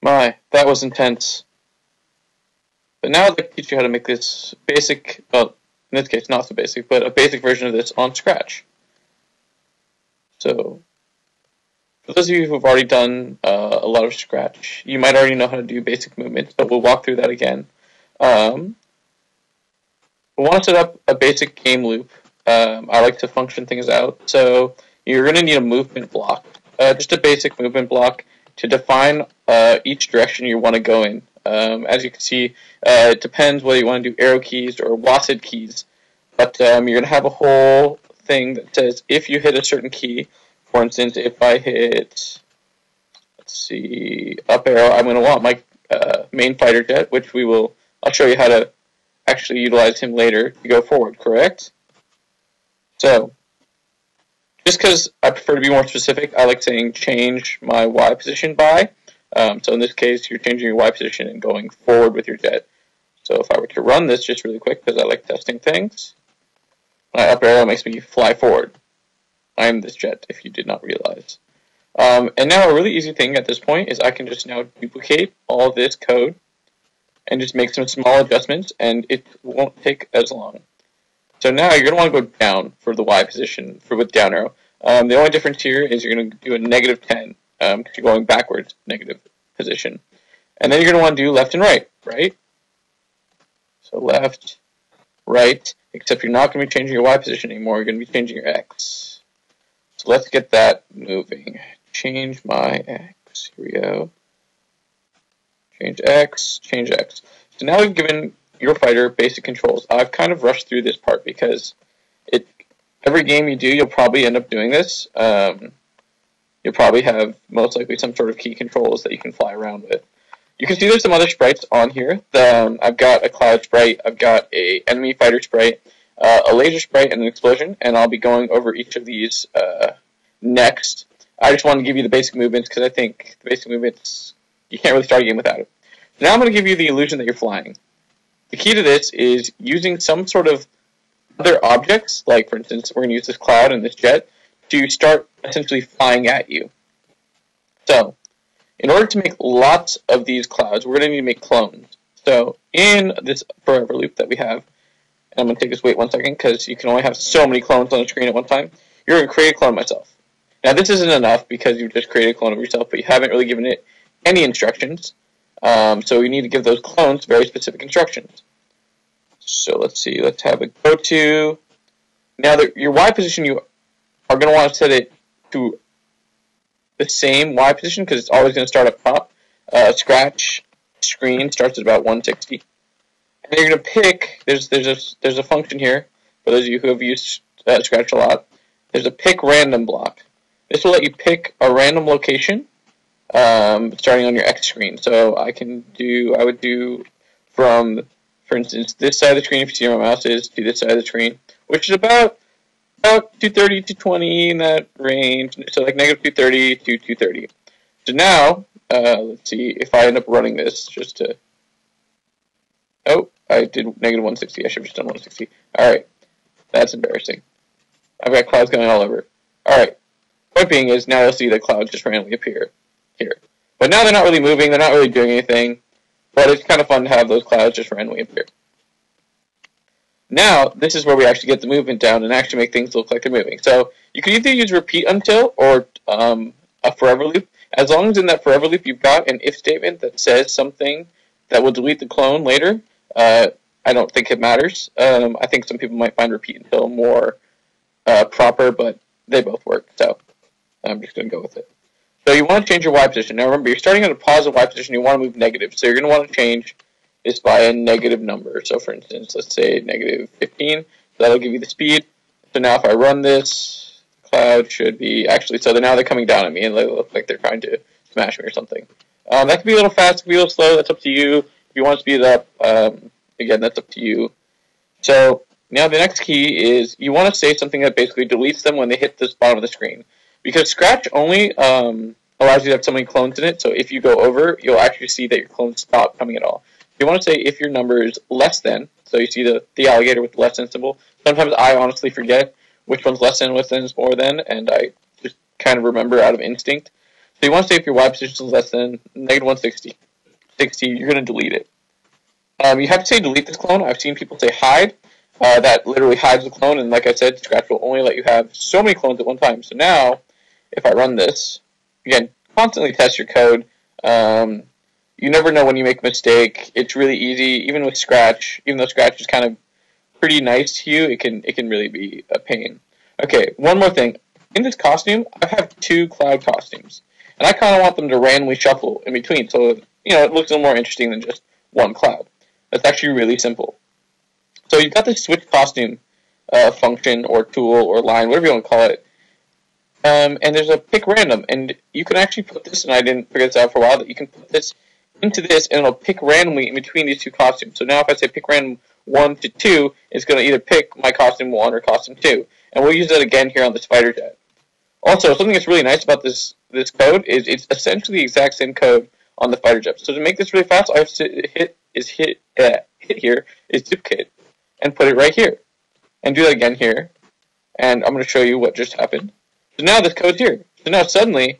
My, that was intense. But now I'd like to teach you how to make this basic, well, in this case not so basic, but a basic version of this on Scratch. So, for those of you who have already done a lot of Scratch, you might already know how to do basic movements, but we'll walk through that again. We want to set up a basic game loop. I like to function things out, so you're going to need a movement block, just a basic movement block to define each direction you want to go in. As you can see, it depends whether you want to do arrow keys or WASD keys, but you're going to have a whole thing that says if you hit a certain key. For instance, if I hit, let's see, up arrow, I'm going to want my main fighter jet, which I'll show you how to actually utilize him later to go forward, correct? So, just because I prefer to be more specific, I like saying change my Y position by. So in this case, you're changing your Y position and going forward with your jet. So if I were to run this just really quick, because I like testing things, my up arrow makes me fly forward. I am this jet, if you did not realize. And now a really easy thing at this point is I can just now duplicate all this code and just make some small adjustments, and it won't take as long. So now you're going to want to go down for the Y position with down arrow. The only difference here is you're going to do a -10, because you're going backwards, negative position. And then you're going to want to do left and right, right? So left, right, except you're not going to be changing your Y position anymore, you're going to be changing your X. So let's get that moving. Change my X. Here we go. Change X, change X. So now we've given your fighter basic controls. I've kind of rushed through this part because every game you do, you'll probably end up doing this. You'll probably have most likely some sort of key controls that you can fly around with. You can see there's some other sprites on here. I've got a cloud sprite, I've got a enemy fighter sprite, a laser sprite, and an explosion, and I'll be going over each of these next. I just want to give you the basic movements because I think the basic movements, you can't really start a game without it. Now I'm going to give you the illusion that you're flying. The key to this is using some sort of other objects, like for instance, we're going to use this cloud and this jet, to start essentially flying at you. So, in order to make lots of these clouds, we're going to need to make clones. So, in this forever loop that we have, and I'm going to take this, wait 1 second, because you can only have so many clones on the screen at one time, you're going to create a clone of myself. Now, this isn't enough because you've just created a clone of yourself, but you haven't really given it any instructions. So you need to give those clones very specific instructions. So let's see, let's have a go to. Now, your Y position, you are going to want to set it to the same Y position because it's always going to start up top. Scratch screen starts at about 160. And you're going to pick, there's a function here, for those of you who have used Scratch a lot. There's a pick random block. This will let you pick a random location starting on your X screen. So I would do from, for instance, this side of the screen, if you see where my mouse is, to this side of the screen, which is about 230 to 220 in that range, so like -230 to 230. So now, let's see if I end up running this just to, oh, I did -160, I should have just done 160. Alright, that's embarrassing. I've got clouds going all over. Alright, point being is now you'll see the clouds just randomly appear here. But now they're not really moving, they're not really doing anything, but it's kind of fun to have those clouds just randomly appear. Now, this is where we actually get the movement down and actually make things look like they're moving. So, you can either use repeat until or a forever loop. As long as in that forever loop you've got an if statement that says something that will delete the clone later, I don't think it matters. I think some people might find repeat until more proper, but they both work, so I'm just going to go with it. So you want to change your Y position. Now remember, you're starting at a positive Y position, you want to move negative, so you're going to want to change this by a negative number. So for instance, let's say -15, so that'll give you the speed. So now if I run this, cloud should be, actually, so now they're coming down at me and they look like they're trying to smash me or something. That could be a little fast, it could be a little slow, that's up to you. If you want to speed it up, again, that's up to you. So now the next key is you want to say something that basically deletes them when they hit this bottom of the screen. Because Scratch only allows you to have so many clones in it, so if you go over, you'll actually see that your clones stop coming at all. You want to say if your number is less than, so you see the alligator with the less than symbol. Sometimes I honestly forget which one's less than, which one's more than, and I just kind of remember out of instinct. So you want to say if your Y position is less than negative 160, you're going to delete it. You have to say delete this clone. I've seen people say hide. That literally hides the clone, and like I said, Scratch will only let you have so many clones at one time. So now, if I run this, again, constantly test your code. You never know when you make a mistake. It's really easy, even with Scratch. Even though Scratch is kind of pretty nice to you, it can really be a pain. Okay, one more thing. In this costume, I have 2 cloud costumes, and I kind of want them to randomly shuffle in between, so it looks a little more interesting than just one cloud. That's actually really simple. So you've got this switch costume function or tool or line, whatever you want to call it. And there's a pick random, and you can actually put this, and I didn't figure this out for a while, that you can put this into this, and it'll pick randomly in between these 2 costumes. So now if I say pick random 1 to 2, it's going to either pick my costume 1 or costume 2. And we'll use that again here on the spider jet. Also, something that's really nice about this code is it's essentially the exact same code on the fighter jet. So to make this really fast, all I have to hit here is duplicate and put it right here. And do that again here. And I'm going to show you what just happened. So now this code's here. So now suddenly,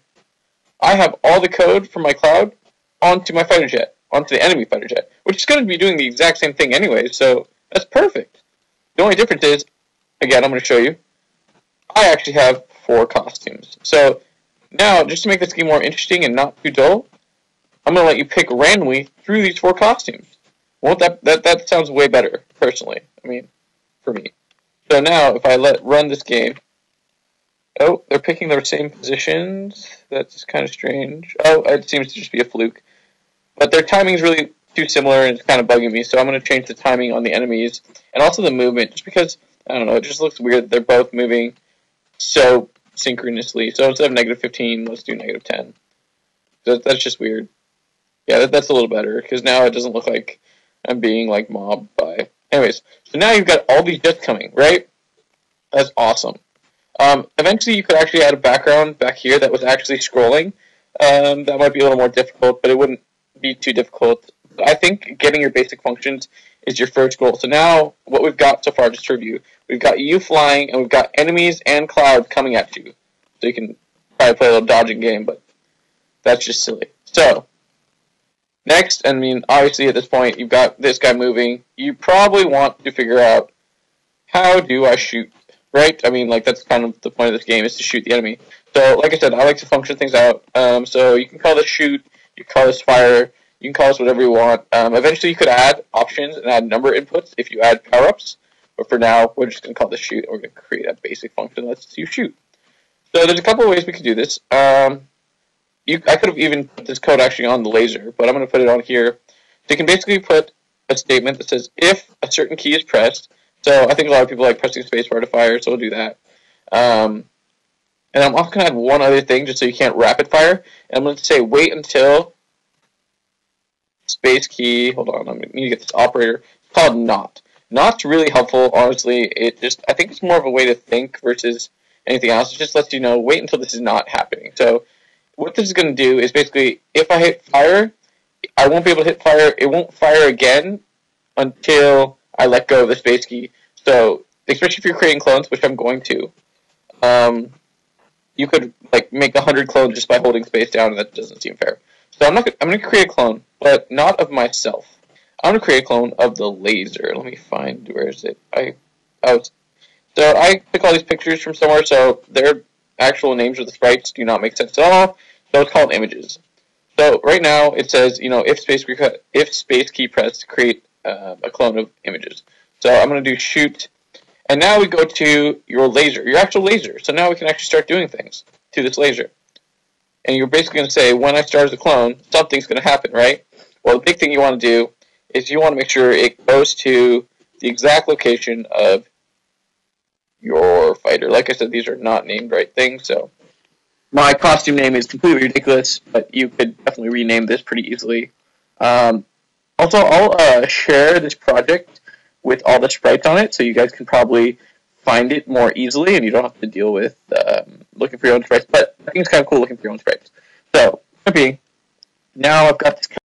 I have all the code from my cloud onto my fighter jet, onto the enemy fighter jet, which is going to be doing the exact same thing anyway, so that's perfect. The only difference is, again, I'm going to show you, I actually have 4 costumes. So now, just to make this game more interesting and not too dull, I'm going to let you pick randomly through these 4 costumes. Well, that sounds way better, personally. I mean, for me. So now, if I run this game, oh, they're picking their same positions. That's kind of strange. Oh, it seems to just be a fluke. But their timing is really too similar, and it's kind of bugging me, so I'm going to change the timing on the enemies, and also the movement, just because, I don't know, it just looks weird that they're both moving so synchronously. So instead of negative 15, let's do negative 10. That's just weird. Yeah, that's a little better, because now it doesn't look like I'm being, like, mobbed by... Anyways, so now you've got all these jets coming, right? That's awesome. Eventually, you could actually add a background back here that was actually scrolling. That might be a little more difficult, but it wouldn't be too difficult. But I think getting your basic functions is your first goal. So now, what we've got so far, just to review, we've got you flying, and we've got enemies and clouds coming at you. So you can probably play a little dodging game, but that's just silly. So, next, I mean, obviously at this point, you've got this guy moving. You probably want to figure out, how do I shoot? Right? I mean, like, that's kind of the point of this game, is to shoot the enemy. So, like I said, I like to function things out. So you can call this shoot, you can call this fire, you can call this whatever you want. Eventually you could add options and add number inputs if you add power-ups. But for now, we're just going to call this shoot, and we're going to create a basic function that lets you shoot. So there's a couple of ways we could do this. I could have even put this code actually on the laser, but I'm going to put it on here. So you can basically put a statement that says, if a certain key is pressed. So I think a lot of people like pressing spacebar to fire, so we'll do that. And I'm also going to add one other thing, just so you can't rapid fire. And I'm going to say wait until space key. Hold on, I need to get this operator. It's called not. Not's really helpful, honestly. I think it's more of a way to think versus anything else. It just lets you know, wait until this is not happening. So what this is going to do is basically, if I hit fire, I won't be able to hit fire. It won't fire again until I let go of the space key. So, especially if you're creating clones, which I'm going to, you could like make 100 clones just by holding space down, and that doesn't seem fair. So I'm going to create a clone, but not of myself. I'm going to create a clone of the laser. Let me find, where is it? So I took all these pictures from somewhere, so their actual names of the sprites do not make sense at all. So it's called images. So right now it says, if space key pressed to create a clone of images. So I'm going to do shoot, and now we go to your laser, your actual laser. So now we can actually start doing things to this laser. And you're basically going to say, when I start as a clone, something's going to happen, right? Well, the big thing you want to do is you want to make sure it goes to the exact location of your fighter. Like I said, these are not named right things, so my costume name is completely ridiculous, but you could definitely rename this pretty easily. Also, I'll share this project with all the sprites on it, so you guys can probably find it more easily, and you don't have to deal with looking for your own sprites. But I think it's kind of cool looking for your own sprites. So, now I've got this